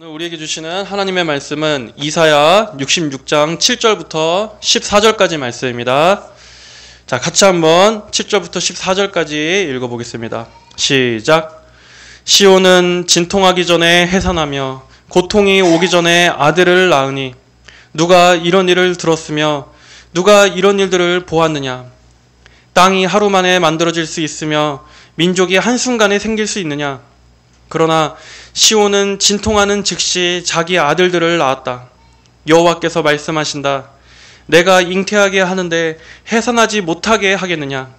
오늘 우리에게 주시는 하나님의 말씀은 이사야 66장 7절부터 14절까지 말씀입니다. 자, 같이 한번 7절부터 14절까지 읽어보겠습니다. 시작. 시온은 진통하기 전에 해산하며 고통이 오기 전에 아들을 낳으니 누가 이런 일을 들었으며 누가 이런 일들을 보았느냐. 땅이 하루 만에 만들어질 수 있으며 민족이 한순간에 생길 수 있느냐. 그러나 시온은 진통하는 즉시 자기 아들들을 낳았다. 여호와께서 말씀하신다. 내가 잉태하게 하는데 해산하지 못하게 하겠느냐.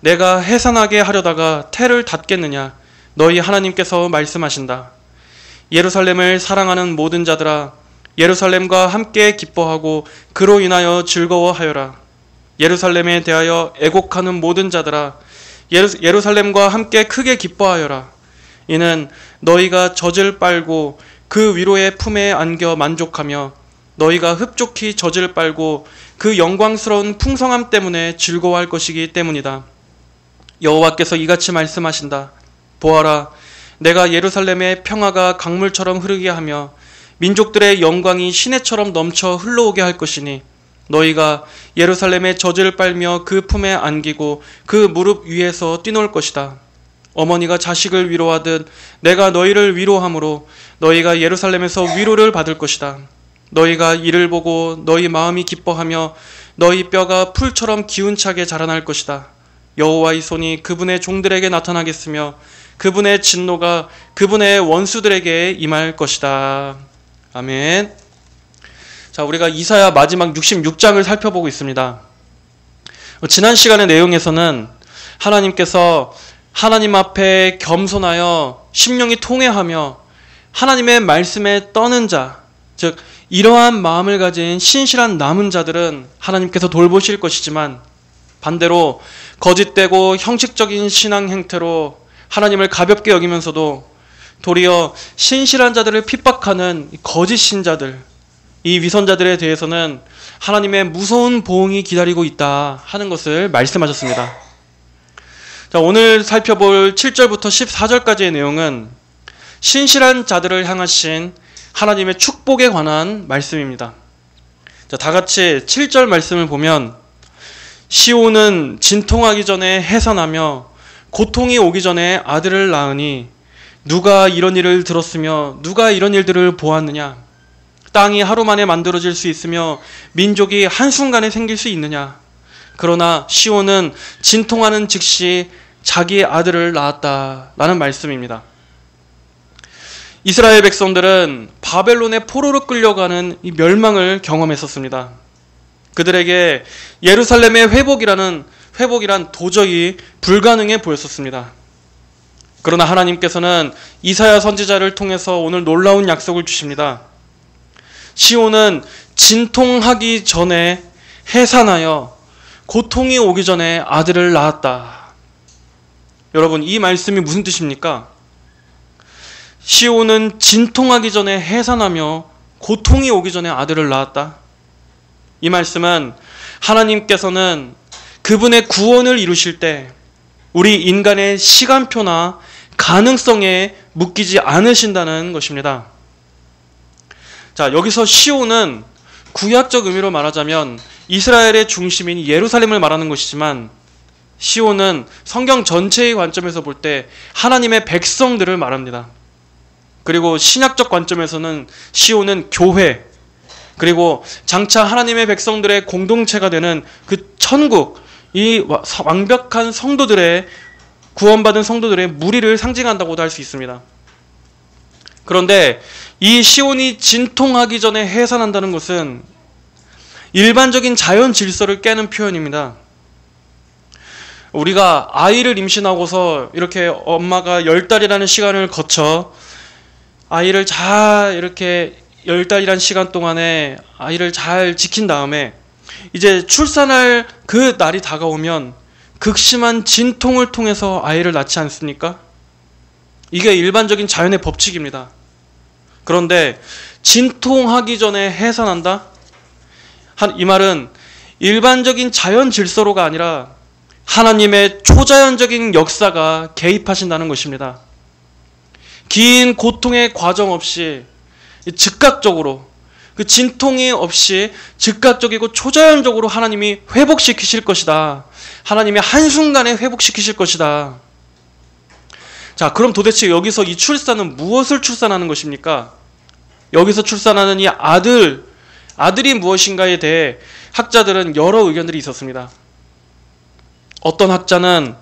내가 해산하게 하려다가 태를 닫겠느냐. 너희 하나님께서 말씀하신다. 예루살렘을 사랑하는 모든 자들아, 예루살렘과 함께 기뻐하고 그로 인하여 즐거워하여라. 예루살렘에 대하여 애곡하는 모든 자들아, 예루살렘과 함께 크게 기뻐하여라. 이는 너희가 젖을 빨고 그 위로의 품에 안겨 만족하며 너희가 흡족히 젖을 빨고 그 영광스러운 풍성함 때문에 즐거워할 것이기 때문이다. 여호와께서 이같이 말씀하신다. 보아라, 내가 예루살렘의 평화가 강물처럼 흐르게 하며 민족들의 영광이 시내처럼 넘쳐 흘러오게 할 것이니 너희가 예루살렘의 젖을 빨며 그 품에 안기고 그 무릎 위에서 뛰놀 것이다. 어머니가 자식을 위로하듯 내가 너희를 위로함으로 너희가 예루살렘에서 위로를 받을 것이다. 너희가 이를 보고 너희 마음이 기뻐하며 너희 뼈가 풀처럼 기운차게 자라날 것이다. 여호와의 손이 그분의 종들에게 나타나겠으며 그분의 진노가 그분의 원수들에게 임할 것이다. 아멘. 자, 우리가 이사야 마지막 66장을 살펴보고 있습니다. 지난 시간의 내용에서는 하나님께서 하나님 앞에 겸손하여 심령이 통회하며 하나님의 말씀에 떠는 자, 즉 이러한 마음을 가진 신실한 남은 자들은 하나님께서 돌보실 것이지만 반대로 거짓되고 형식적인 신앙 행태로 하나님을 가볍게 여기면서도 도리어 신실한 자들을 핍박하는 거짓 신자들, 이 위선자들에 대해서는 하나님의 무서운 보응이 기다리고 있다 하는 것을 말씀하셨습니다. 자, 오늘 살펴볼 7절부터 14절까지의 내용은 신실한 자들을 향하신 하나님의 축복에 관한 말씀입니다. 자, 다 같이 7절 말씀을 보면 시온은 진통하기 전에 해산하며 고통이 오기 전에 아들을 낳으니 누가 이런 일을 들었으며 누가 이런 일들을 보았느냐. 땅이 하루 만에 만들어질 수 있으며 민족이 한순간에 생길 수 있느냐. 그러나 시온은 진통하는 즉시 자기 아들을 낳았다라는 말씀입니다. 이스라엘 백성들은 바벨론의 포로로 끌려가는 이 멸망을 경험했었습니다. 그들에게 예루살렘의 회복이란 도저히 불가능해 보였었습니다. 그러나 하나님께서는 이사야 선지자를 통해서 오늘 놀라운 약속을 주십니다. 시온은 진통하기 전에 해산하여 고통이 오기 전에 아들을 낳았다. 여러분, 이 말씀이 무슨 뜻입니까? 시온은 진통하기 전에 해산하며 고통이 오기 전에 아들을 낳았다. 이 말씀은 하나님께서는 그분의 구원을 이루실 때 우리 인간의 시간표나 가능성에 묶이지 않으신다는 것입니다. 자, 여기서 시온은 구약적 의미로 말하자면 이스라엘의 중심인 예루살렘을 말하는 것이지만 시온은 성경 전체의 관점에서 볼 때 하나님의 백성들을 말합니다. 그리고 신약적 관점에서는 시온은 교회, 그리고 장차 하나님의 백성들의 공동체가 되는 그 천국, 이 완벽한 성도들의, 구원받은 성도들의 무리를 상징한다고도 할 수 있습니다. 그런데 이 시온이 진통하기 전에 해산한다는 것은 일반적인 자연 질서를 깨는 표현입니다. 우리가 아이를 임신하고서 이렇게 엄마가 10달이라는 시간을 거쳐 아이를 잘 이렇게 10달이라는 시간 동안에 아이를 잘 지킨 다음에 이제 출산할 그 날이 다가오면 극심한 진통을 통해서 아이를 낳지 않습니까? 이게 일반적인 자연의 법칙입니다. 그런데 진통하기 전에 해산한다? 이 말은 일반적인 자연 질서로가 아니라 하나님의 초자연적인 역사가 개입하신다는 것입니다. 긴 고통의 과정 없이 즉각적으로 그 진통이 없이 즉각적이고 초자연적으로 하나님이 회복시키실 것이다. 하나님이 한순간에 회복시키실 것이다. 자, 그럼 도대체 여기서 이 출산은 무엇을 출산하는 것입니까? 여기서 출산하는 이 아들이 무엇인가에 대해 학자들은 여러 의견들이 있었습니다. 어떤 학자는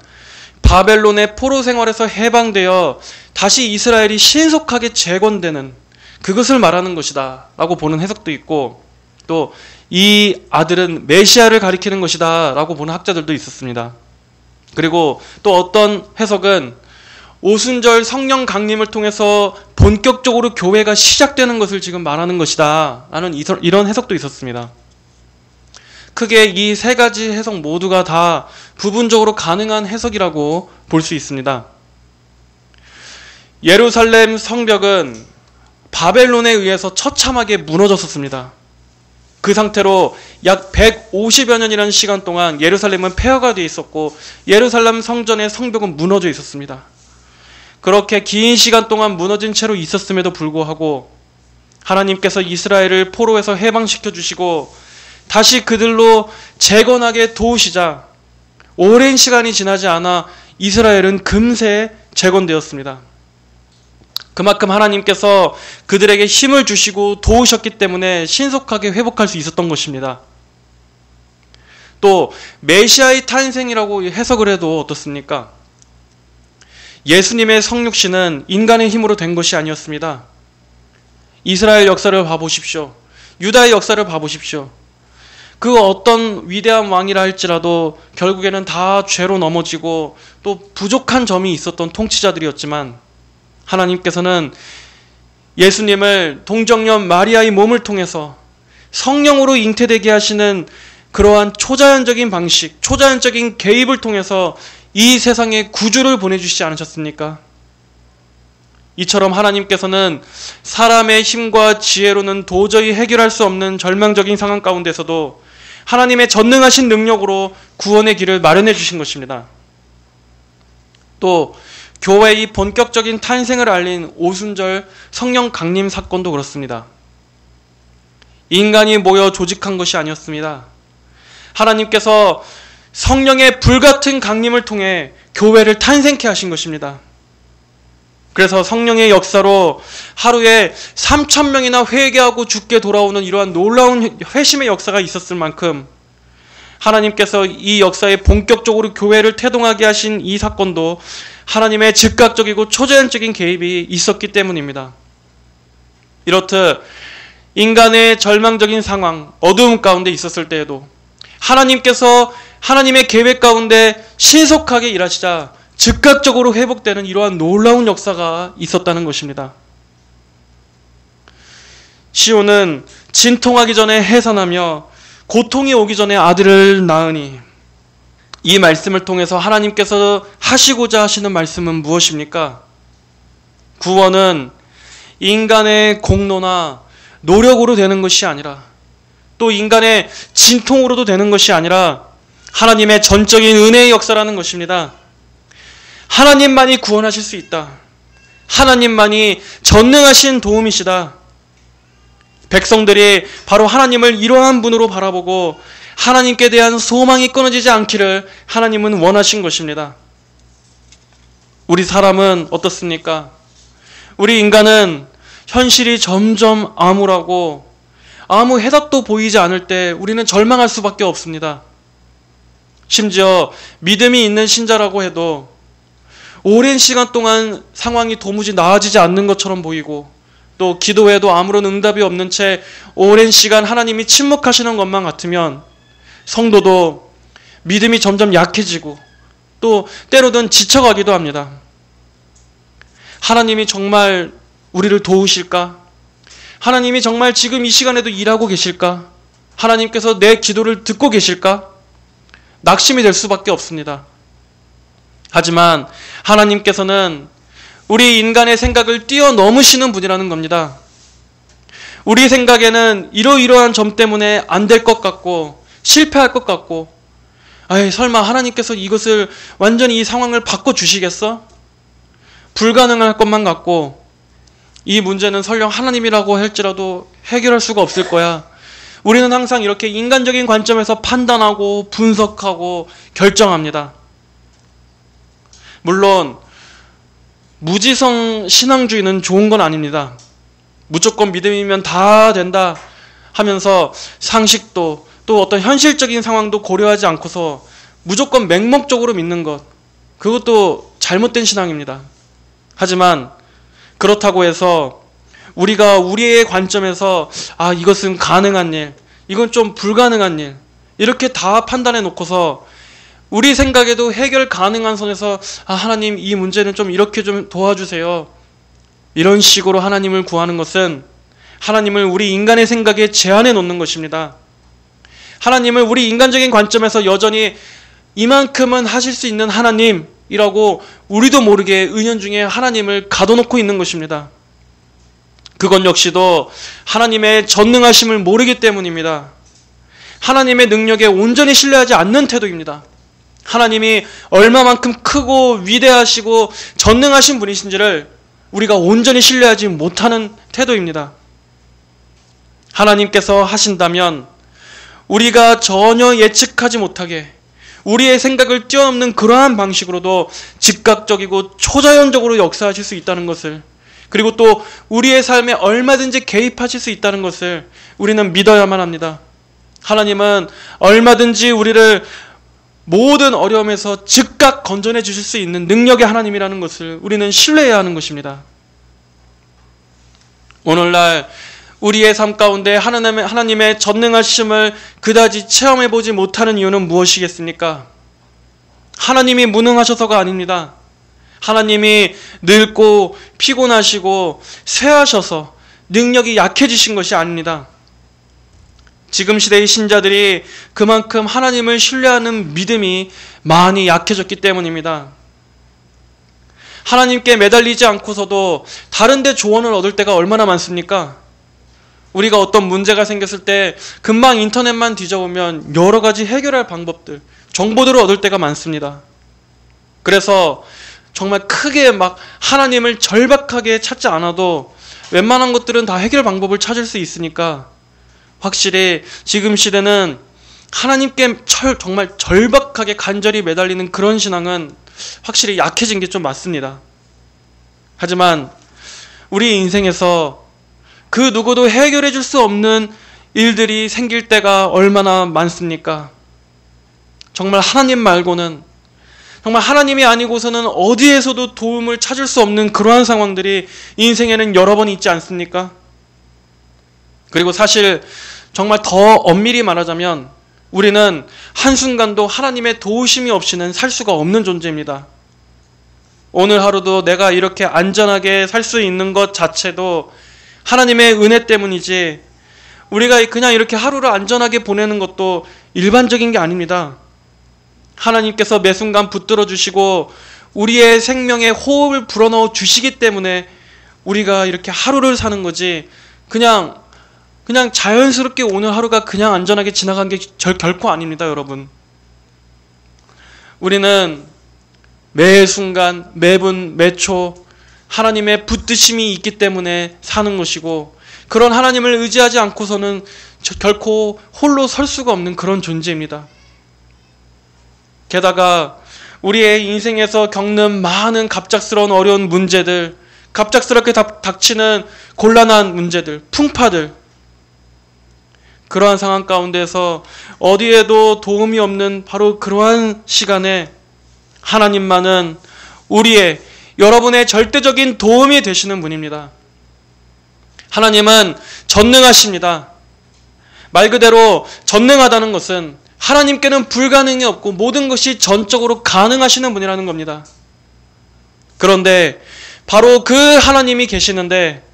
바벨론의 포로 생활에서 해방되어 다시 이스라엘이 신속하게 재건되는 그것을 말하는 것이다 라고 보는 해석도 있고, 또 이 아들은 메시아를 가리키는 것이다 라고 보는 학자들도 있었습니다. 그리고 또 어떤 해석은 오순절 성령 강림을 통해서 본격적으로 교회가 시작되는 것을 지금 말하는 것이다 라는 이런 해석도 있었습니다. 크게 이 세 가지 해석 모두가 다 부분적으로 가능한 해석이라고 볼 수 있습니다. 예루살렘 성벽은 바벨론에 의해서 처참하게 무너졌었습니다. 그 상태로 약 150여 년이라는 시간 동안 예루살렘은 폐허가 되어 있었고 예루살렘 성전의 성벽은 무너져 있었습니다. 그렇게 긴 시간 동안 무너진 채로 있었음에도 불구하고 하나님께서 이스라엘을 포로에서 해방시켜 주시고 다시 그들로 재건하게 도우시자 오랜 시간이 지나지 않아 이스라엘은 금세 재건되었습니다. 그만큼 하나님께서 그들에게 힘을 주시고 도우셨기 때문에 신속하게 회복할 수 있었던 것입니다. 또 메시아의 탄생이라고 해석을 해도 어떻습니까? 예수님의 성육신은 인간의 힘으로 된 것이 아니었습니다. 이스라엘 역사를 봐보십시오. 유다의 역사를 봐보십시오. 그 어떤 위대한 왕이라 할지라도 결국에는 다 죄로 넘어지고 또 부족한 점이 있었던 통치자들이었지만 하나님께서는 예수님을 동정녀 마리아의 몸을 통해서 성령으로 잉태되게 하시는 그러한 초자연적인 방식, 초자연적인 개입을 통해서 이 세상에 구주를 보내주시지 않으셨습니까? 이처럼 하나님께서는 사람의 힘과 지혜로는 도저히 해결할 수 없는 절망적인 상황 가운데서도 하나님의 전능하신 능력으로 구원의 길을 마련해 주신 것입니다. 또 교회의 본격적인 탄생을 알린 오순절 성령 강림 사건도 그렇습니다. 인간이 모여 조직한 것이 아니었습니다. 하나님께서 성령의 불같은 강림을 통해 교회를 탄생케 하신 것입니다. 그래서 성령의 역사로 하루에 3,000명이나 회개하고 죽게 돌아오는 이러한 놀라운 회심의 역사가 있었을 만큼 하나님께서 이 역사에 본격적으로 교회를 태동하게 하신 이 사건도 하나님의 즉각적이고 초자연적인 개입이 있었기 때문입니다. 이렇듯 인간의 절망적인 상황, 어두움 가운데 있었을 때에도 하나님께서 하나님의 계획 가운데 신속하게 일하시자 즉각적으로 회복되는 이러한 놀라운 역사가 있었다는 것입니다. 시온은 진통하기 전에 해산하며 고통이 오기 전에 아들을 낳으니, 이 말씀을 통해서 하나님께서 하시고자 하시는 말씀은 무엇입니까? 구원은 인간의 공로나 노력으로 되는 것이 아니라, 또 인간의 진통으로도 되는 것이 아니라 하나님의 전적인 은혜의 역사라는 것입니다. 하나님만이 구원하실 수 있다. 하나님만이 전능하신 도움이시다. 백성들이 바로 하나님을 이러한 분으로 바라보고 하나님께 대한 소망이 끊어지지 않기를 하나님은 원하신 것입니다. 우리 사람은 어떻습니까? 우리 인간은 현실이 점점 암울하고 아무 해답도 보이지 않을 때 우리는 절망할 수밖에 없습니다. 심지어 믿음이 있는 신자라고 해도 오랜 시간 동안 상황이 도무지 나아지지 않는 것처럼 보이고, 또 기도해도 아무런 응답이 없는 채 오랜 시간 하나님이 침묵하시는 것만 같으면 성도도 믿음이 점점 약해지고 또 때로는 지쳐가기도 합니다. 하나님이 정말 우리를 도우실까? 하나님이 정말 지금 이 시간에도 일하고 계실까? 하나님께서 내 기도를 듣고 계실까? 낙심이 될 수밖에 없습니다. 하지만 하나님께서는 우리 인간의 생각을 뛰어넘으시는 분이라는 겁니다. 우리 생각에는 이러이러한 점 때문에 안 될 것 같고 실패할 것 같고, 설마 하나님께서 이것을 완전히 이 상황을 바꿔주시겠어? 불가능할 것만 같고, 이 문제는 설령 하나님이라고 할지라도 해결할 수가 없을 거야. 우리는 항상 이렇게 인간적인 관점에서 판단하고 분석하고 결정합니다. 물론 무지성 신앙주의는 좋은 건 아닙니다. 무조건 믿음이면 다 된다 하면서 상식도 또 어떤 현실적인 상황도 고려하지 않고서 무조건 맹목적으로 믿는 것, 그것도 잘못된 신앙입니다. 하지만 그렇다고 해서 우리가 우리의 관점에서 이것은 가능한 일, 이건 좀 불가능한 일, 이렇게 다 판단해 놓고서 우리 생각에도 해결 가능한 선에서 하나님 이 문제는 좀 이렇게 좀 도와주세요, 이런 식으로 하나님을 구하는 것은 하나님을 우리 인간의 생각에 제한해 놓는 것입니다. 하나님을 우리 인간적인 관점에서 여전히 이만큼은 하실 수 있는 하나님이라고 우리도 모르게 은연중에 하나님을 가둬놓고 있는 것입니다. 그건 역시도 하나님의 전능하심을 모르기 때문입니다. 하나님의 능력에 온전히 신뢰하지 않는 태도입니다. 하나님이 얼마만큼 크고 위대하시고 전능하신 분이신지를 우리가 온전히 신뢰하지 못하는 태도입니다. 하나님께서 하신다면 우리가 전혀 예측하지 못하게 우리의 생각을 뛰어넘는 그러한 방식으로도 즉각적이고 초자연적으로 역사하실 수 있다는 것을, 그리고 또 우리의 삶에 얼마든지 개입하실 수 있다는 것을 우리는 믿어야만 합니다. 하나님은 얼마든지 우리를 모든 어려움에서 즉각 건져내 주실 수 있는 능력의 하나님이라는 것을 우리는 신뢰해야 하는 것입니다. 오늘날 우리의 삶 가운데 하나님의 전능하심을 그다지 체험해보지 못하는 이유는 무엇이겠습니까? 하나님이 무능하셔서가 아닙니다. 하나님이 늙고 피곤하시고 쇠하셔서 능력이 약해지신 것이 아닙니다. 지금 시대의 신자들이 그만큼 하나님을 신뢰하는 믿음이 많이 약해졌기 때문입니다. 하나님께 매달리지 않고서도 다른 데 조언을 얻을 때가 얼마나 많습니까? 우리가 어떤 문제가 생겼을 때 금방 인터넷만 뒤져보면 여러 가지 해결할 방법들, 정보들을 얻을 때가 많습니다. 그래서 정말 크게 막 하나님을 절박하게 찾지 않아도 웬만한 것들은 다 해결 방법을 찾을 수 있으니까 확실히 지금 시대는 하나님께 정말 절박하게 간절히 매달리는 그런 신앙은 확실히 약해진 게 좀 맞습니다. 하지만 우리 인생에서 그 누구도 해결해 줄 수 없는 일들이 생길 때가 얼마나 많습니까? 정말 하나님 말고는, 정말 하나님이 아니고서는 어디에서도 도움을 찾을 수 없는 그러한 상황들이 인생에는 여러 번 있지 않습니까? 그리고 사실 정말 더 엄밀히 말하자면 우리는 한순간도 하나님의 도우심이 없이는 살 수가 없는 존재입니다. 오늘 하루도 내가 이렇게 안전하게 살 수 있는 것 자체도 하나님의 은혜 때문이지, 우리가 그냥 이렇게 하루를 안전하게 보내는 것도 일반적인 게 아닙니다. 하나님께서 매 순간 붙들어 주시고 우리의 생명에 호흡을 불어넣어 주시기 때문에 우리가 이렇게 하루를 사는 거지, 그냥 자연스럽게 오늘 하루가 그냥 안전하게 지나간 게 결코 아닙니다, 여러분. 우리는 매 순간, 매분, 매초 하나님의 붙드심이 있기 때문에 사는 것이고, 그런 하나님을 의지하지 않고서는 결코 홀로 설 수가 없는 그런 존재입니다. 게다가 우리의 인생에서 겪는 많은 갑작스러운 어려운 문제들, 갑작스럽게 닥치는 곤란한 문제들, 풍파들, 그러한 상황 가운데서 어디에도 도움이 없는 바로 그러한 시간에 하나님만은 여러분의 절대적인 도움이 되시는 분입니다. 하나님은 전능하십니다. 말 그대로 전능하다는 것은 하나님께는 불가능이 없고 모든 것이 전적으로 가능하시는 분이라는 겁니다. 그런데 바로 그 하나님이 계시는데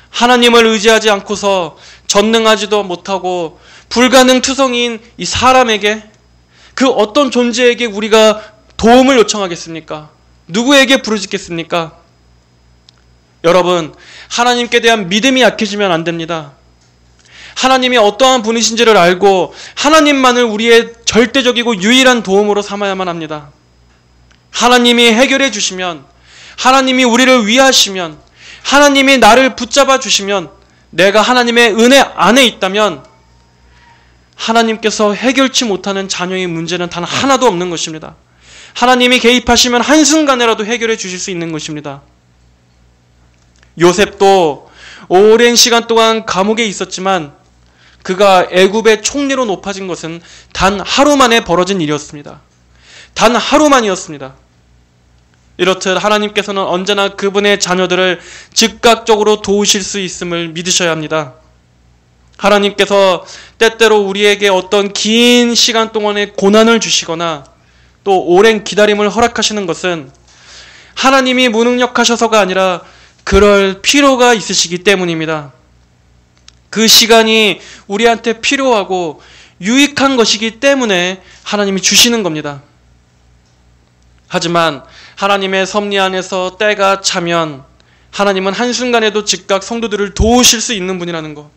하나님을 의지하지 않고서 전능하지도 못하고 불가능투성이인 이 사람에게, 그 어떤 존재에게 우리가 도움을 요청하겠습니까? 누구에게 부르짖겠습니까? 여러분, 하나님께 대한 믿음이 약해지면 안 됩니다. 하나님이 어떠한 분이신지를 알고 하나님만을 우리의 절대적이고 유일한 도움으로 삼아야만 합니다. 하나님이 해결해 주시면, 하나님이 우리를 위하시면, 하나님이 나를 붙잡아 주시면, 내가 하나님의 은혜 안에 있다면 하나님께서 해결치 못하는 자녀의 문제는 단 하나도 없는 것입니다. 하나님이 개입하시면 한순간에라도 해결해 주실 수 있는 것입니다. 요셉도 오랜 시간 동안 감옥에 있었지만 그가 애굽의 총리로 높아진 것은 단 하루 만에 벌어진 일이었습니다. 단 하루만이었습니다. 이렇듯 하나님께서는 언제나 그분의 자녀들을 즉각적으로 도우실 수 있음을 믿으셔야 합니다. 하나님께서 때때로 우리에게 어떤 긴 시간 동안의 고난을 주시거나 또 오랜 기다림을 허락하시는 것은 하나님이 무능력하셔서가 아니라 그럴 필요가 있으시기 때문입니다. 그 시간이 우리한테 필요하고 유익한 것이기 때문에 하나님이 주시는 겁니다. 하지만 하나님의 섭리 안에서 때가 차면 하나님은 한순간에도 즉각 성도들을 도우실 수 있는 분이라는 것.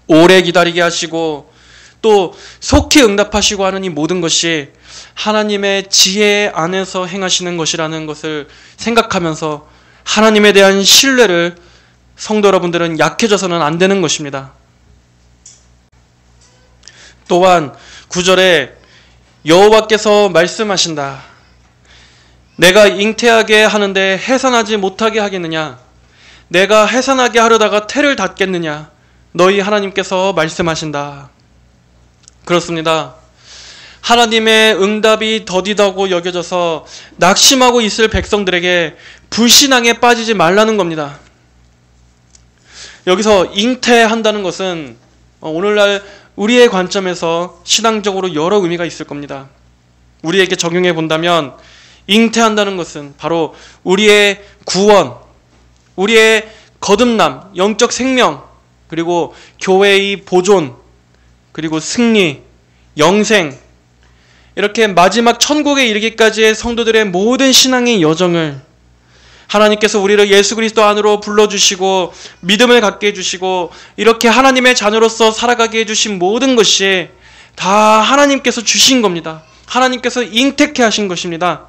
오래 기다리게 하시고 또 속히 응답하시고 하는 이 모든 것이 하나님의 지혜 안에서 행하시는 것이라는 것을 생각하면서 하나님에 대한 신뢰를 성도 여러분들은 약해져서는 안 되는 것입니다. 또한 9절에 여호와께서 말씀하신다. 내가 잉태하게 하는데 해산하지 못하게 하겠느냐? 내가 해산하게 하려다가 태를 닫겠느냐? 너희 하나님께서 말씀하신다. 그렇습니다. 하나님의 응답이 더디다고 여겨져서 낙심하고 있을 백성들에게 불신앙에 빠지지 말라는 겁니다. 여기서 잉태한다는 것은 오늘날 우리의 관점에서 신앙적으로 여러 의미가 있을 겁니다. 우리에게 적용해 본다면 잉태한다는 것은 바로 우리의 구원, 우리의 거듭남, 영적 생명, 그리고 교회의 보존, 그리고 승리, 영생, 이렇게 마지막 천국에 이르기까지의 성도들의 모든 신앙의 여정을 하나님께서 우리를 예수 그리스도 안으로 불러주시고 믿음을 갖게 해주시고 이렇게 하나님의 자녀로서 살아가게 해주신 모든 것이 다 하나님께서 주신 겁니다. 하나님께서 잉태케 하신 것입니다.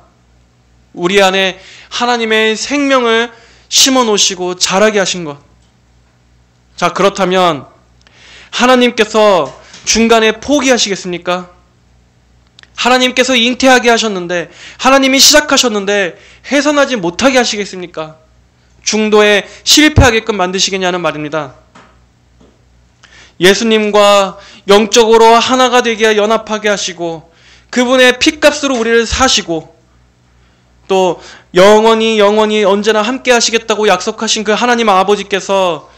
우리 안에 하나님의 생명을 심어 놓으시고 자라게 하신 것. 자, 그렇다면 하나님께서 중간에 포기하시겠습니까? 하나님께서 잉태하게 하셨는데, 하나님이 시작하셨는데 해산하지 못하게 하시겠습니까? 중도에 실패하게끔 만드시겠냐는 말입니다. 예수님과 영적으로 하나가 되게 연합하게 하시고 그분의 핏값으로 우리를 사시고 또 영원히 언제나 함께 하시겠다고 약속하신 그 하나님 아버지께서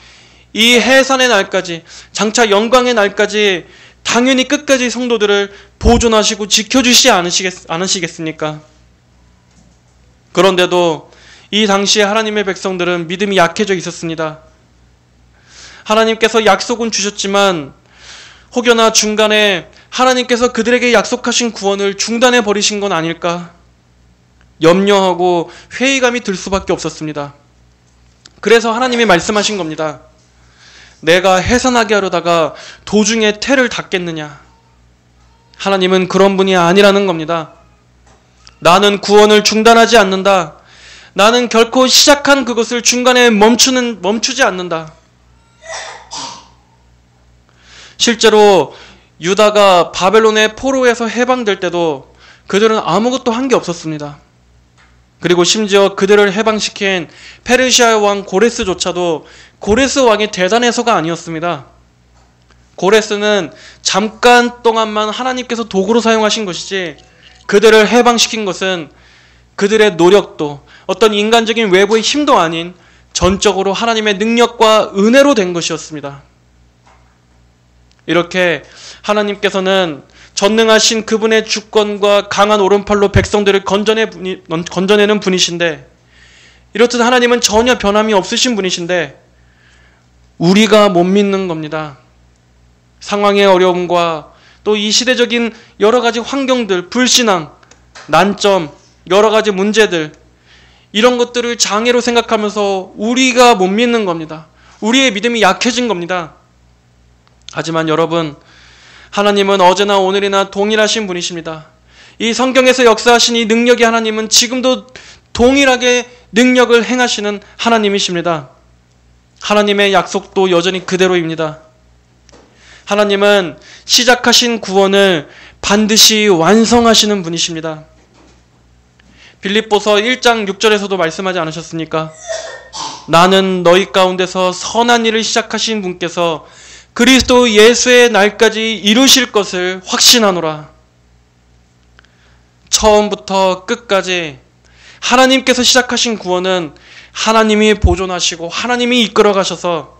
이 해산의 날까지, 장차 영광의 날까지 당연히 끝까지 성도들을 보존하시고 지켜주시지 않으시겠습니까? 그런데도 이 당시에 하나님의 백성들은 믿음이 약해져 있었습니다. 하나님께서 약속은 주셨지만 혹여나 중간에 하나님께서 그들에게 약속하신 구원을 중단해 버리신 건 아닐까? 염려하고 회의감이 들 수밖에 없었습니다. 그래서 하나님이 말씀하신 겁니다. 내가 해산하게 하려다가 도중에 태를 닫겠느냐? 하나님은 그런 분이 아니라는 겁니다. 나는 구원을 중단하지 않는다. 나는 결코 시작한 그것을 중간에 멈추지 않는다. 실제로 유다가 바벨론의 포로에서 해방될 때도 그들은 아무것도 한 게 없었습니다. 그리고 심지어 그들을 해방시킨 페르시아 왕 고레스조차도 고레스 왕이 대단해서가 아니었습니다. 고레스는 잠깐 동안만 하나님께서 도구로 사용하신 것이지 그들을 해방시킨 것은 그들의 노력도 어떤 인간적인 외부의 힘도 아닌 전적으로 하나님의 능력과 은혜로 된 것이었습니다. 이렇게 하나님께서는 전능하신 그분의 주권과 강한 오른팔로 백성들을 건져내는 분이신데, 이렇듯 하나님은 전혀 변함이 없으신 분이신데 우리가 못 믿는 겁니다. 상황의 어려움과 또 이 시대적인 여러 가지 환경들, 불신앙, 난점, 여러 가지 문제들, 이런 것들을 장애로 생각하면서 우리가 못 믿는 겁니다. 우리의 믿음이 약해진 겁니다. 하지만 여러분, 하나님은 어제나 오늘이나 동일하신 분이십니다. 이 성경에서 역사하신 이 능력의 하나님은 지금도 동일하게 능력을 행하시는 하나님이십니다. 하나님의 약속도 여전히 그대로입니다. 하나님은 시작하신 구원을 반드시 완성하시는 분이십니다. 빌립보서 1장 6절에서도 말씀하지 않으셨습니까? 나는 너희 가운데서 선한 일을 시작하신 분께서 그리스도 예수의 날까지 이루실 것을 확신하노라. 처음부터 끝까지 하나님께서 시작하신 구원은 하나님이 보존하시고 하나님이 이끌어 가셔서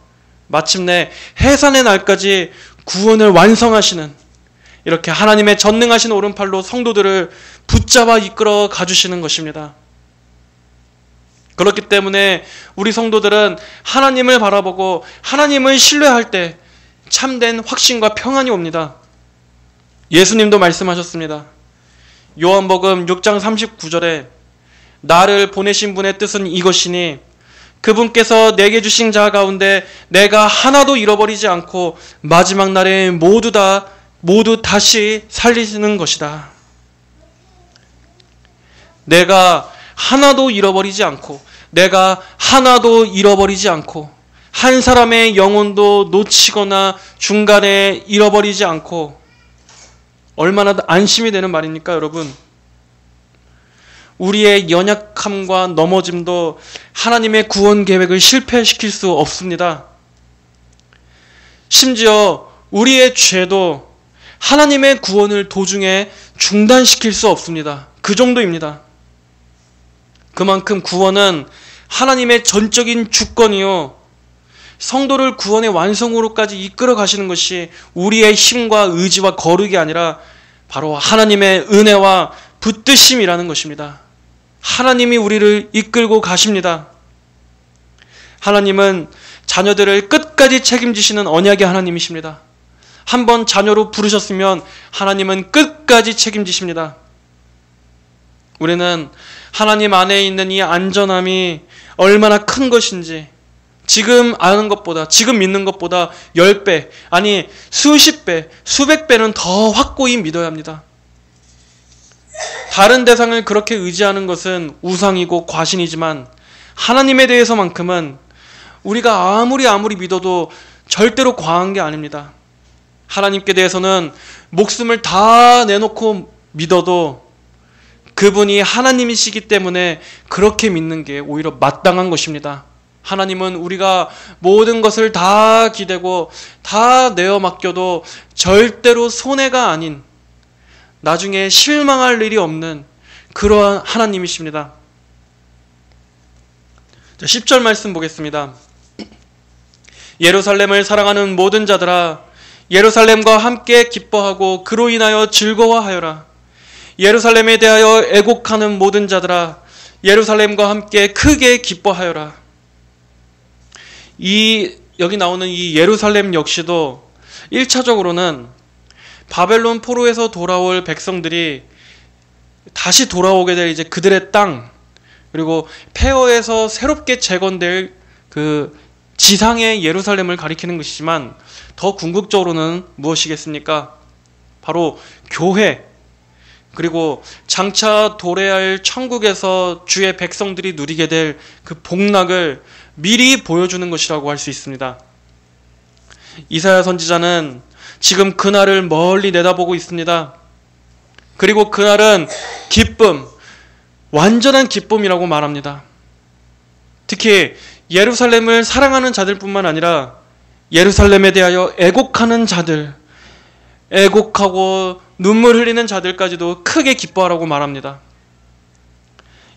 마침내 해산의 날까지 구원을 완성하시는, 이렇게 하나님의 전능하신 오른팔로 성도들을 붙잡아 이끌어 가주시는 것입니다. 그렇기 때문에 우리 성도들은 하나님을 바라보고 하나님을 신뢰할 때 참된 확신과 평안이 옵니다. 예수님도 말씀하셨습니다. 요한복음 6장 39절에 나를 보내신 분의 뜻은 이것이니 그분께서 내게 주신 자 가운데 내가 하나도 잃어버리지 않고 마지막 날에 모두 다시 살리시는 것이다. 내가 하나도 잃어버리지 않고 한 사람의 영혼도 놓치거나 중간에 잃어버리지 않고, 얼마나 안심이 되는 말입니까, 여러분? 우리의 연약함과 넘어짐도 하나님의 구원 계획을 실패시킬 수 없습니다. 심지어 우리의 죄도 하나님의 구원을 도중에 중단시킬 수 없습니다. 그 정도입니다. 그만큼 구원은 하나님의 전적인 주권이요, 성도를 구원의 완성으로까지 이끌어 가시는 것이 우리의 힘과 의지와 거룩이 아니라 바로 하나님의 은혜와 붙드심이라는 것입니다. 하나님이 우리를 이끌고 가십니다. 하나님은 자녀들을 끝까지 책임지시는 언약의 하나님이십니다. 한번 자녀로 부르셨으면 하나님은 끝까지 책임지십니다. 우리는 하나님 안에 있는 이 안전함이 얼마나 큰 것인지 지금 아는 것보다, 지금 믿는 것보다 10배, 아니 수십 배, 수백 배는 더 확고히 믿어야 합니다. 다른 대상을 그렇게 의지하는 것은 우상이고 과신이지만 하나님에 대해서만큼은 우리가 아무리 믿어도 절대로 과한 게 아닙니다. 하나님께 대해서는 목숨을 다 내놓고 믿어도 그분이 하나님이시기 때문에 그렇게 믿는 게 오히려 마땅한 것입니다. 하나님은 우리가 모든 것을 다 기대고 다 내어 맡겨도 절대로 손해가 아닌, 나중에 실망할 일이 없는 그러한 하나님이십니다. 10절 말씀 보겠습니다. 예루살렘을 사랑하는 모든 자들아, 예루살렘과 함께 기뻐하고 그로 인하여 즐거워하여라. 예루살렘에 대하여 애곡하는 모든 자들아, 예루살렘과 함께 크게 기뻐하여라. 여기 나오는 이 예루살렘 역시도 1차적으로는 바벨론 포로에서 돌아올 백성들이 다시 돌아오게 될 이제 그들의 땅, 그리고 폐허에서 새롭게 재건될 그 지상의 예루살렘을 가리키는 것이지만, 더 궁극적으로는 무엇이겠습니까? 바로 교회, 그리고 장차 도래할 천국에서 주의 백성들이 누리게 될 그 복락을 미리 보여주는 것이라고 할 수 있습니다. 이사야 선지자는 지금 그날을 멀리 내다보고 있습니다. 그리고 그날은 기쁨, 완전한 기쁨이라고 말합니다. 특히 예루살렘을 사랑하는 자들뿐만 아니라 예루살렘에 대하여 애곡하는 자들, 애곡하고 눈물 흘리는 자들까지도 크게 기뻐하라고 말합니다.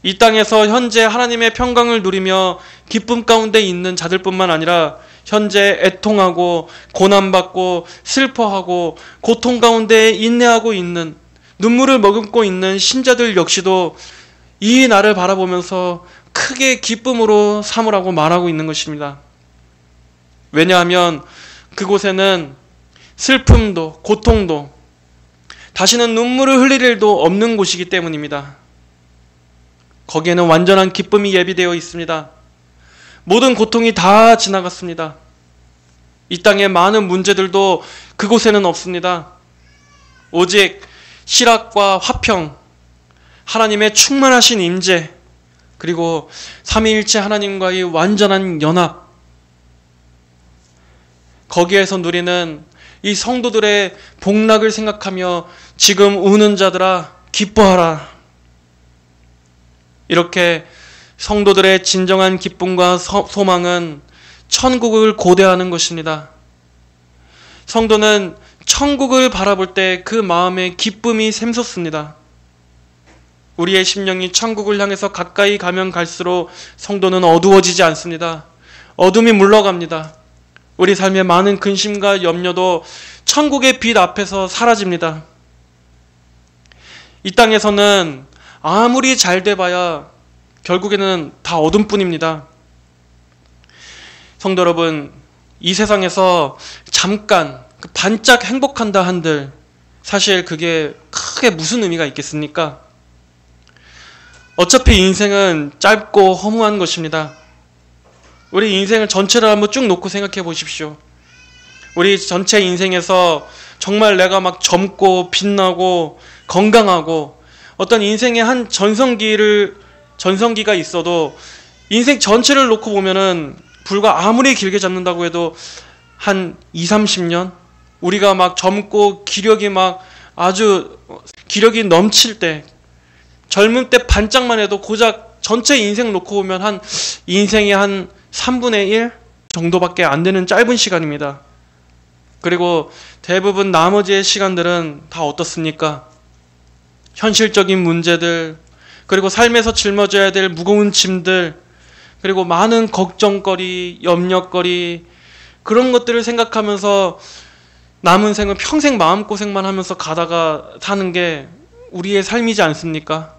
이 땅에서 현재 하나님의 평강을 누리며 기쁨 가운데 있는 자들뿐만 아니라 현재 애통하고 고난받고 슬퍼하고 고통 가운데 인내하고 있는, 눈물을 머금고 있는 신자들 역시도 이 날을 바라보면서 크게 기쁨으로 삼으라고 말하고 있는 것입니다. 왜냐하면 그곳에는 슬픔도 고통도 다시는 눈물을 흘릴 일도 없는 곳이기 때문입니다. 거기에는 완전한 기쁨이 예비되어 있습니다. 모든 고통이 다 지나갔습니다. 이 땅의 많은 문제들도 그곳에는 없습니다. 오직 희락과 화평, 하나님의 충만하신 임재, 그리고 삼위일체 하나님과의 완전한 연합, 거기에서 누리는 이 성도들의 복락을 생각하며 지금 우는 자들아 기뻐하라. 이렇게 성도들의 진정한 기쁨과 소망은 천국을 고대하는 것입니다. 성도는 천국을 바라볼 때 그 마음에 기쁨이 샘솟습니다. 우리의 심령이 천국을 향해서 가까이 가면 갈수록 성도는 어두워지지 않습니다. 어둠이 물러갑니다. 우리 삶의 많은 근심과 염려도 천국의 빛 앞에서 사라집니다. 이 땅에서는 아무리 잘 돼봐야 결국에는 다 어둠뿐입니다. 성도 여러분, 이 세상에서 잠깐 반짝 행복한다 한들 사실 그게 크게 무슨 의미가 있겠습니까? 어차피 인생은 짧고 허무한 것입니다. 우리 인생을 전체를 한번 쭉 놓고 생각해 보십시오. 우리 전체 인생에서 정말 내가 막 젊고 빛나고 건강하고 어떤 인생의 한 전성기가 있어도 인생 전체를 놓고 보면은 불과 아무리 길게 잡는다고 해도 한 20-30년? 우리가 막 젊고 기력이 막 아주 기력이 넘칠 때, 젊은 때 반짝만 해도 고작 전체 인생 놓고 보면 한 인생의 한 3분의 1 정도밖에 안 되는 짧은 시간입니다. 그리고 대부분 나머지의 시간들은 다 어떻습니까? 현실적인 문제들, 그리고 삶에서 짊어져야 될 무거운 짐들, 그리고 많은 걱정거리, 염려거리, 그런 것들을 생각하면서 남은 생을 평생 마음고생만 하면서 가다가 사는 게 우리의 삶이지 않습니까?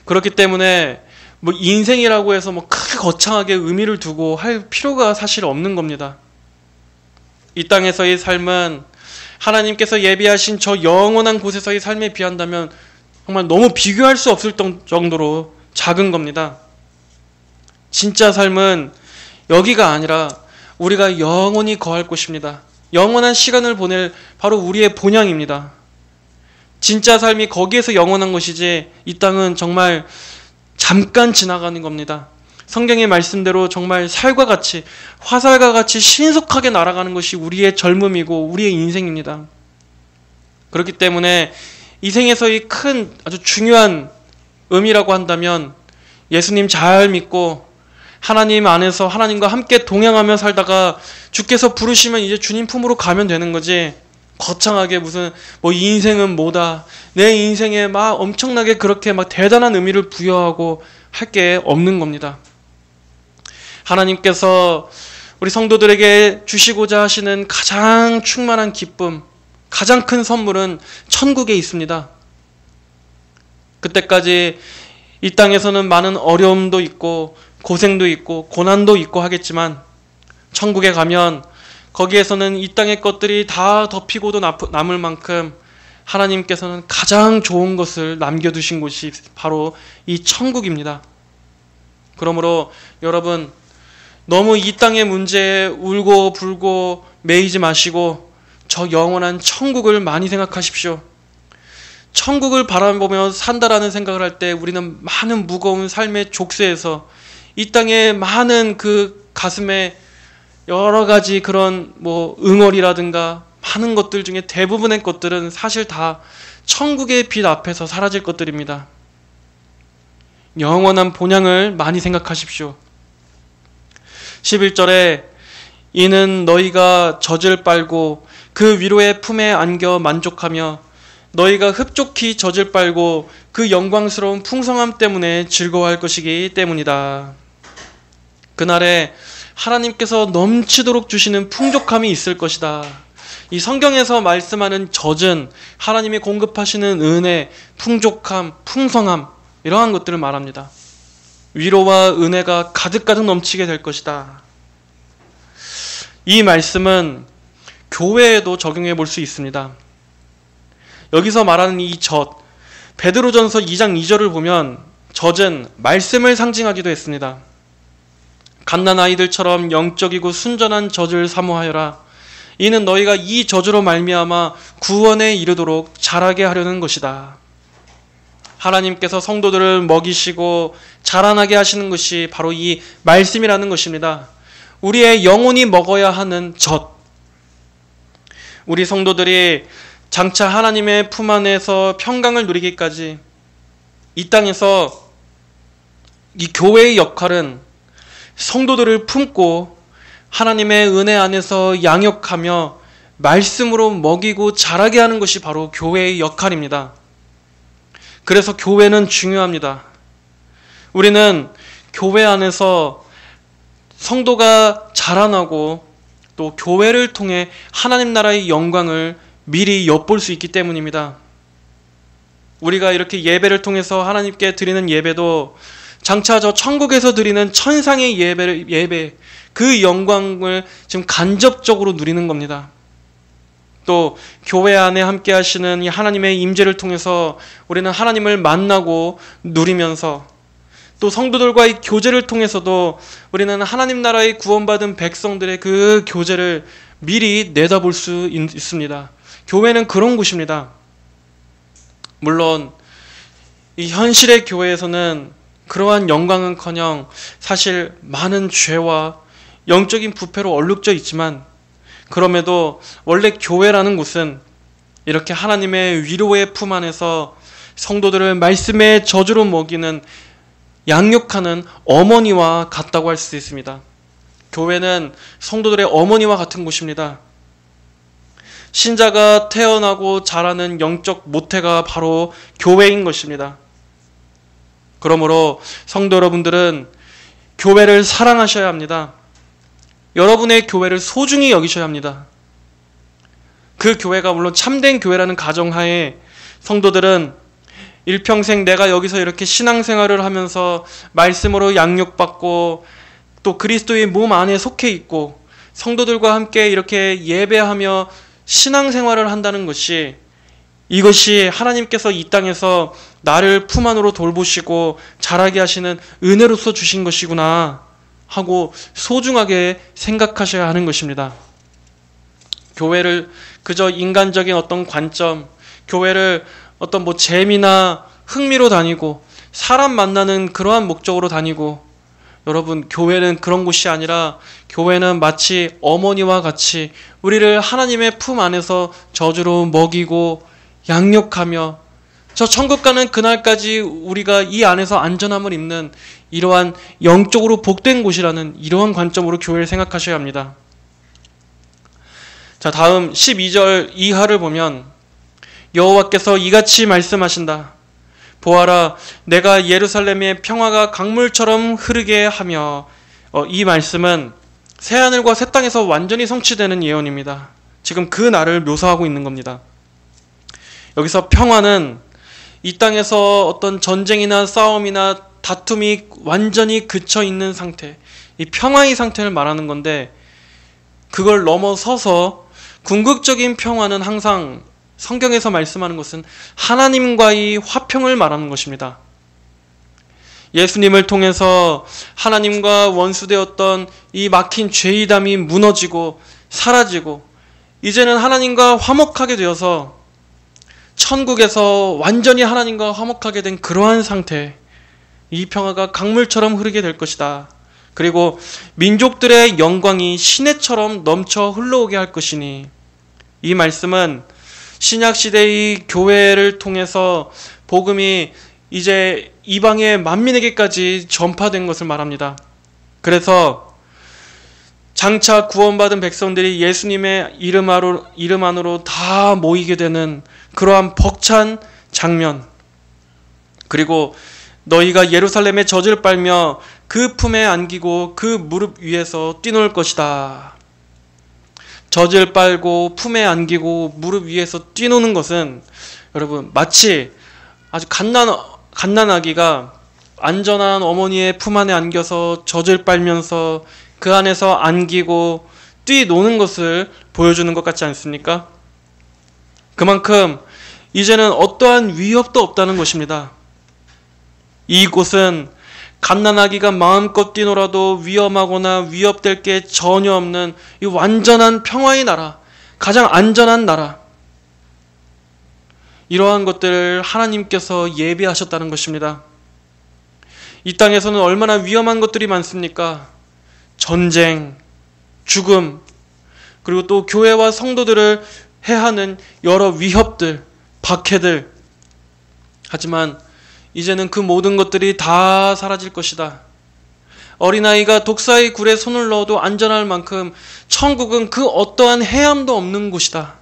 그렇기 때문에 뭐 인생이라고 해서 뭐 크게 거창하게 의미를 두고 할 필요가 사실 없는 겁니다. 이 땅에서의 삶은 하나님께서 예비하신 저 영원한 곳에서의 삶에 비한다면 정말 너무 비교할 수 없을 정도로 작은 겁니다. 진짜 삶은 여기가 아니라 우리가 영원히 거할 곳입니다. 영원한 시간을 보낼 바로 우리의 본향입니다. 진짜 삶이 거기에서 영원한 것이지 이 땅은 정말 잠깐 지나가는 겁니다. 성경의 말씀대로 정말 살과 같이, 화살과 같이 신속하게 날아가는 것이 우리의 젊음이고 우리의 인생입니다. 그렇기 때문에 이 생에서의 큰 아주 중요한 의미라고 한다면 예수님 잘 믿고 하나님 안에서 하나님과 함께 동행하며 살다가 주께서 부르시면 이제 주님 품으로 가면 되는 거지, 거창하게 무슨 뭐 인생은 뭐다, 내 인생에 막 엄청나게 그렇게 막 대단한 의미를 부여하고 할 게 없는 겁니다. 하나님께서 우리 성도들에게 주시고자 하시는 가장 충만한 기쁨, 가장 큰 선물은 천국에 있습니다. 그때까지 이 땅에서는 많은 어려움도 있고 고생도 있고 고난도 있고 하겠지만 천국에 가면 거기에서는 이 땅의 것들이 다 덮이고도 남을 만큼 하나님께서는 가장 좋은 것을 남겨두신 곳이 바로 이 천국입니다. 그러므로 여러분, 너무 이 땅의 문제에 울고 불고 매이지 마시고 저 영원한 천국을 많이 생각하십시오. 천국을 바라보며 산다라는 생각을 할 때 우리는 많은 무거운 삶의 족쇄에서 이 땅의 많은 그 가슴에 여러 가지 그런 뭐 응어리라든가 많은 것들 중에 대부분의 것들은 사실 다 천국의 빛 앞에서 사라질 것들입니다. 영원한 본향을 많이 생각하십시오. 11절에 이는 너희가 젖을 빨고 그 위로의 품에 안겨 만족하며 너희가 흡족히 젖을 빨고 그 영광스러운 풍성함 때문에 즐거워할 것이기 때문이다. 그날에 하나님께서 넘치도록 주시는 풍족함이 있을 것이다. 이 성경에서 말씀하는 젖은 하나님이 공급하시는 은혜, 풍족함, 풍성함, 이러한 것들을 말합니다. 위로와 은혜가 가득가득 넘치게 될 것이다. 이 말씀은 교회에도 적용해 볼 수 있습니다. 여기서 말하는 이 젖, 베드로전서 2장 2절을 보면 젖은 말씀을 상징하기도 했습니다. 갓난아이들처럼 영적이고 순전한 젖을 사모하여라. 이는 너희가 이 젖으로 말미암아 구원에 이르도록 자라게 하려는 것이다. 하나님께서 성도들을 먹이시고 자라나게 하시는 것이 바로 이 말씀이라는 것입니다. 우리의 영혼이 먹어야 하는 젖. 우리 성도들이 장차 하나님의 품 안에서 평강을 누리기까지 이 땅에서 이 교회의 역할은 성도들을 품고 하나님의 은혜 안에서 양육하며 말씀으로 먹이고 자라게 하는 것이 바로 교회의 역할입니다. 그래서 교회는 중요합니다. 우리는 교회 안에서 성도가 자라나고 또 교회를 통해 하나님 나라의 영광을 미리 엿볼 수 있기 때문입니다. 우리가 이렇게 예배를 통해서 하나님께 드리는 예배도 장차 저 천국에서 드리는 천상의 예배 그 영광을 지금 간접적으로 누리는 겁니다. 또 교회 안에 함께 하시는 이 하나님의 임재를 통해서 우리는 하나님을 만나고 누리면서 또 성도들과의 교제를 통해서도 우리는 하나님 나라의 구원받은 백성들의 그 교제를 미리 내다볼 수 있습니다. 교회는 그런 곳입니다. 물론 이 현실의 교회에서는 그러한 영광은커녕 사실 많은 죄와 영적인 부패로 얼룩져 있지만, 그럼에도 원래 교회라는 곳은 이렇게 하나님의 위로의 품 안에서 성도들을 말씀의 저주로 먹이는 양육하는 어머니와 같다고 할 수 있습니다. 교회는 성도들의 어머니와 같은 곳입니다. 신자가 태어나고 자라는 영적 모태가 바로 교회인 것입니다. 그러므로 성도 여러분들은 교회를 사랑하셔야 합니다. 여러분의 교회를 소중히 여기셔야 합니다. 그 교회가 물론 참된 교회라는 가정하에 성도들은 일평생 내가 여기서 이렇게 신앙생활을 하면서 말씀으로 양육받고 또 그리스도의 몸 안에 속해 있고 성도들과 함께 이렇게 예배하며 신앙생활을 한다는 것이, 이것이 하나님께서 이 땅에서 나를 품 안으로 돌보시고 자라게 하시는 은혜로서 주신 것이구나 하고 소중하게 생각하셔야 하는 것입니다. 교회를 그저 인간적인 어떤 관점, 교회를 어떤 재미나 흥미로 다니고 사람 만나는 그러한 목적으로 다니고, 여러분, 교회는 그런 곳이 아니라 교회는 마치 어머니와 같이 우리를 하나님의 품 안에서 저주로 먹이고 양육하며 저 천국 가는 그날까지 우리가 이 안에서 안전함을 입는 이러한 영적으로 복된 곳이라는 이러한 관점으로 교회를 생각하셔야 합니다. 자, 다음 12절 이하를 보면 여호와께서 이같이 말씀하신다. 보아라, 내가 예루살렘의 평화가 강물처럼 흐르게 하며, 이 말씀은 새하늘과 새 땅에서 완전히 성취되는 예언입니다. 지금 그 날을 묘사하고 있는 겁니다. 여기서 평화는 이 땅에서 어떤 전쟁이나 싸움이나 다툼이 완전히 그쳐 있는 상태, 이 평화의 상태를 말하는 건데, 그걸 넘어서서 궁극적인 평화는 항상 성경에서 말씀하는 것은 하나님과의 화평을 말하는 것입니다. 예수님을 통해서 하나님과 원수되었던 이 막힌 죄의담이 무너지고 사라지고 이제는 하나님과 화목하게 되어서 천국에서 완전히 하나님과 화목하게 된 그러한 상태, 이 평화가 강물처럼 흐르게 될 것이다. 그리고 민족들의 영광이 시내처럼 넘쳐 흘러오게 할 것이니, 이 말씀은 신약시대의 교회를 통해서 복음이 이제 이방의 만민에게까지 전파된 것을 말합니다. 그래서 장차 구원받은 백성들이 예수님의 이름 안으로 다 모이게 되는 그러한 벅찬 장면, 그리고 너희가 예루살렘의 젖을 빨며 그 품에 안기고 그 무릎 위에서 뛰놀 것이다. 젖을 빨고 품에 안기고 무릎 위에서 뛰노는 것은, 여러분, 마치 아주 갓난아기가 안전한 어머니의 품 안에 안겨서 젖을 빨면서 그 안에서 안기고 뛰노는 것을 보여주는 것 같지 않습니까? 그만큼 이제는 어떠한 위협도 없다는 것입니다. 이곳은 갓난아기가 마음껏 뛰놀아도 위험하거나 위협될 게 전혀 없는 이 완전한 평화의 나라, 가장 안전한 나라. 이러한 것들을 하나님께서 예비하셨다는 것입니다. 이 땅에서는 얼마나 위험한 것들이 많습니까? 전쟁, 죽음, 그리고 또 교회와 성도들을 해하는 여러 위협들, 박해들. 하지만 이제는 그 모든 것들이 다 사라질 것이다. 어린아이가 독사의 굴에 손을 넣어도 안전할 만큼 천국은 그 어떠한 해함도 없는 곳이다.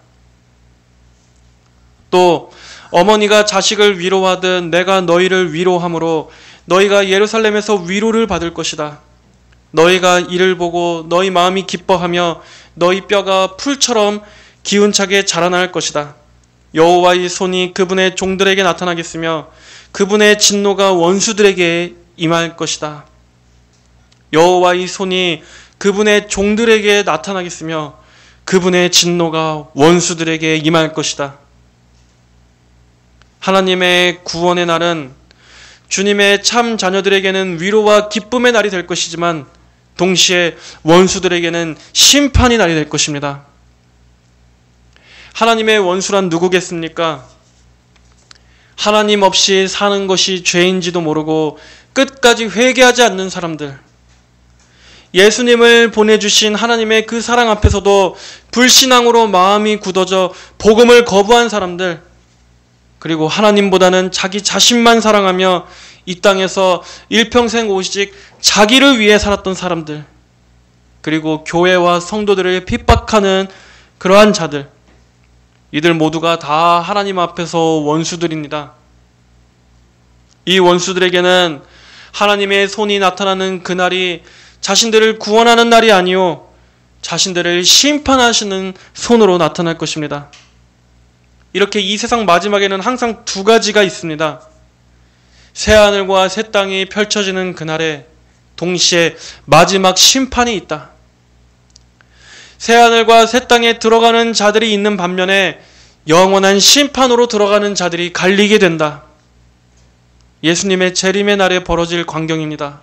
또 어머니가 자식을 위로하듯 내가 너희를 위로함으로 너희가 예루살렘에서 위로를 받을 것이다. 너희가 이를 보고 너희 마음이 기뻐하며 너희 뼈가 풀처럼 기운차게 자라날 것이다. 여호와의 손이 그분의 종들에게 나타나겠으며 그분의 진노가 원수들에게 임할 것이다. 여호와의 손이 그분의 종들에게 나타나겠으며 그분의 진노가 원수들에게 임할 것이다. 하나님의 구원의 날은 주님의 참 자녀들에게는 위로와 기쁨의 날이 될 것이지만 동시에 원수들에게는 심판의 날이 될 것입니다. 하나님의 원수란 누구겠습니까? 하나님 없이 사는 것이 죄인지도 모르고 끝까지 회개하지 않는 사람들, 예수님을 보내주신 하나님의 그 사랑 앞에서도 불신앙으로 마음이 굳어져 복음을 거부한 사람들, 그리고 하나님보다는 자기 자신만 사랑하며 이 땅에서 일평생 오직 자기를 위해 살았던 사람들, 그리고 교회와 성도들을 핍박하는 그러한 자들, 이들 모두가 다 하나님 앞에서 원수들입니다. 이 원수들에게는 하나님의 손이 나타나는 그날이 자신들을 구원하는 날이 아니요 자신들을 심판하시는 손으로 나타날 것입니다. 이렇게 이 세상 마지막에는 항상 두 가지가 있습니다. 새하늘과 새 땅이 펼쳐지는 그날에 동시에 마지막 심판이 있다. 새하늘과 새 땅에 들어가는 자들이 있는 반면에 영원한 심판으로 들어가는 자들이 갈리게 된다. 예수님의 재림의 날에 벌어질 광경입니다.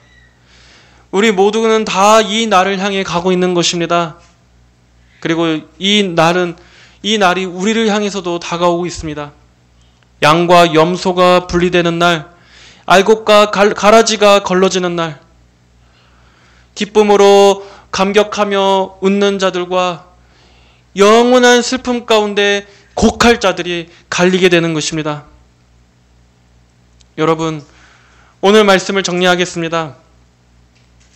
우리 모두는 다 이 날을 향해 가고 있는 것입니다. 그리고 이 날이 우리를 향해서도 다가오고 있습니다. 양과 염소가 분리되는 날, 알곡과 가라지가 걸러지는 날, 기쁨으로 감격하며 웃는 자들과 영원한 슬픔 가운데 곡할 자들이 갈리게 되는 것입니다. 여러분, 오늘 말씀을 정리하겠습니다.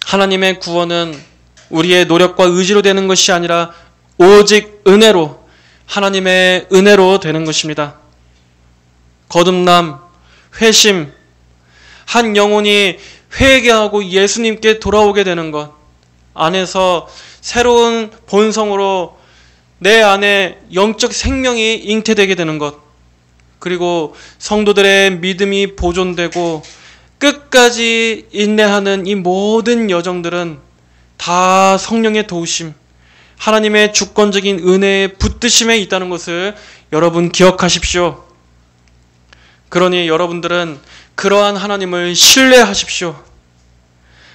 하나님의 구원은 우리의 노력과 의지로 되는 것이 아니라 오직 은혜로, 하나님의 은혜로 되는 것입니다. 거듭남, 회심, 한 영혼이 회개하고 예수님께 돌아오게 되는 것, 안에서 새로운 본성으로 내 안에 영적 생명이 잉태되게 되는 것, 그리고 성도들의 믿음이 보존되고 끝까지 인내하는 이 모든 여정들은 다 성령의 도우심, 하나님의 주권적인 은혜의 붙드심에 있다는 것을 여러분 기억하십시오. 그러니 여러분들은 그러한 하나님을 신뢰하십시오.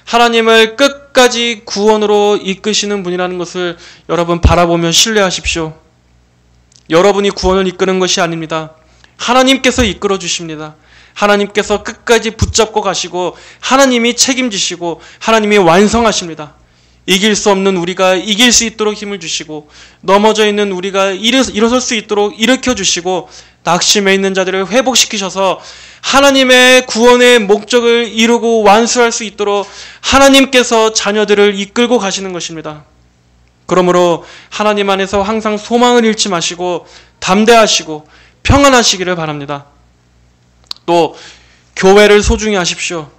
하나님을 끝까지 구원으로 이끄시는 분이라는 것을 여러분 바라보며 신뢰하십시오. 여러분이 구원을 이끄는 것이 아닙니다. 하나님께서 이끌어 주십니다. 하나님께서 끝까지 붙잡고 가시고 하나님이 책임지시고 하나님이 완성하십니다. 이길 수 없는 우리가 이길 수 있도록 힘을 주시고 넘어져 있는 우리가 일어설 수 있도록 일으켜 주시고 낙심해 있는 자들을 회복시키셔서 하나님의 구원의 목적을 이루고 완수할 수 있도록 하나님께서 자녀들을 이끌고 가시는 것입니다. 그러므로 하나님 안에서 항상 소망을 잃지 마시고 담대하시고 평안하시기를 바랍니다. 또 교회를 소중히 하십시오.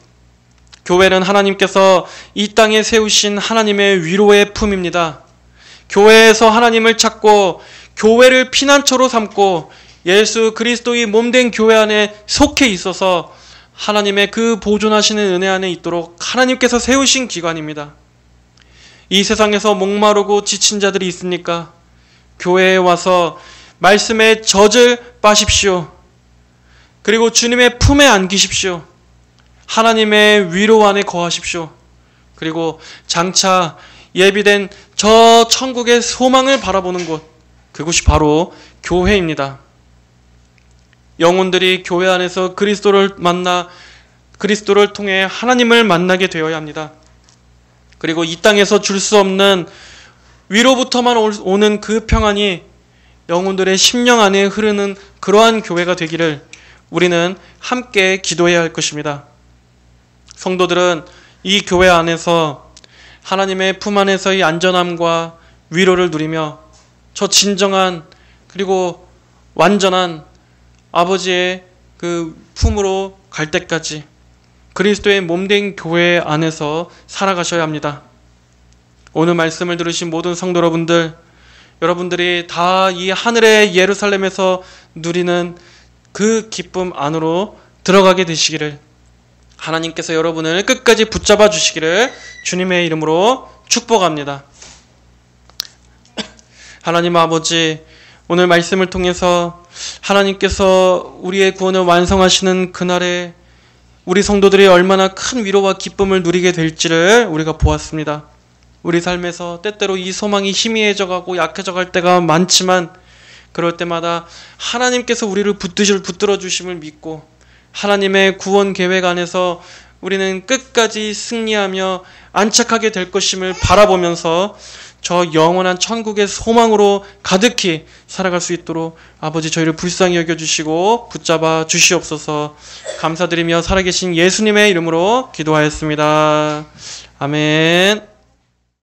교회는 하나님께서 이 땅에 세우신 하나님의 위로의 품입니다. 교회에서 하나님을 찾고 교회를 피난처로 삼고 예수 그리스도의 몸된 교회 안에 속해 있어서 하나님의 그 보존하시는 은혜 안에 있도록 하나님께서 세우신 기관입니다. 이 세상에서 목마르고 지친 자들이 있습니까? 교회에 와서 말씀에 젖을 빠십시오. 그리고 주님의 품에 안기십시오. 하나님의 위로 안에 거하십시오. 그리고 장차 예비된 저 천국의 소망을 바라보는 곳, 그곳이 바로 교회입니다. 영혼들이 교회 안에서 그리스도를 만나 그리스도를 통해 하나님을 만나게 되어야 합니다. 그리고 이 땅에서 줄 수 없는 위로부터만 오는 그 평안이 영혼들의 심령 안에 흐르는 그러한 교회가 되기를 우리는 함께 기도해야 할 것입니다. 성도들은 이 교회 안에서 하나님의 품 안에서의 안전함과 위로를 누리며 저 진정한 그리고 완전한 아버지의 그 품으로 갈 때까지 그리스도의 몸된 교회 안에서 살아가셔야 합니다. 오늘 말씀을 들으신 모든 성도 여러분들, 여러분들이 다 이 하늘의 예루살렘에서 누리는 그 기쁨 안으로 들어가게 되시기를 하나님께서 여러분을 끝까지 붙잡아 주시기를 주님의 이름으로 축복합니다. 하나님 아버지, 오늘 말씀을 통해서 하나님께서 우리의 구원을 완성하시는 그날에 우리 성도들이 얼마나 큰 위로와 기쁨을 누리게 될지를 우리가 보았습니다. 우리 삶에서 때때로 이 소망이 희미해져 가고 약해져 갈 때가 많지만 그럴 때마다 하나님께서 우리를 붙들어 주심을 믿고 하나님의 구원 계획 안에서 우리는 끝까지 승리하며 안착하게 될 것임을 바라보면서 저 영원한 천국의 소망으로 가득히 살아갈 수 있도록 아버지 저희를 불쌍히 여겨주시고 붙잡아 주시옵소서. 감사드리며 살아계신 예수님의 이름으로 기도하였습니다. 아멘.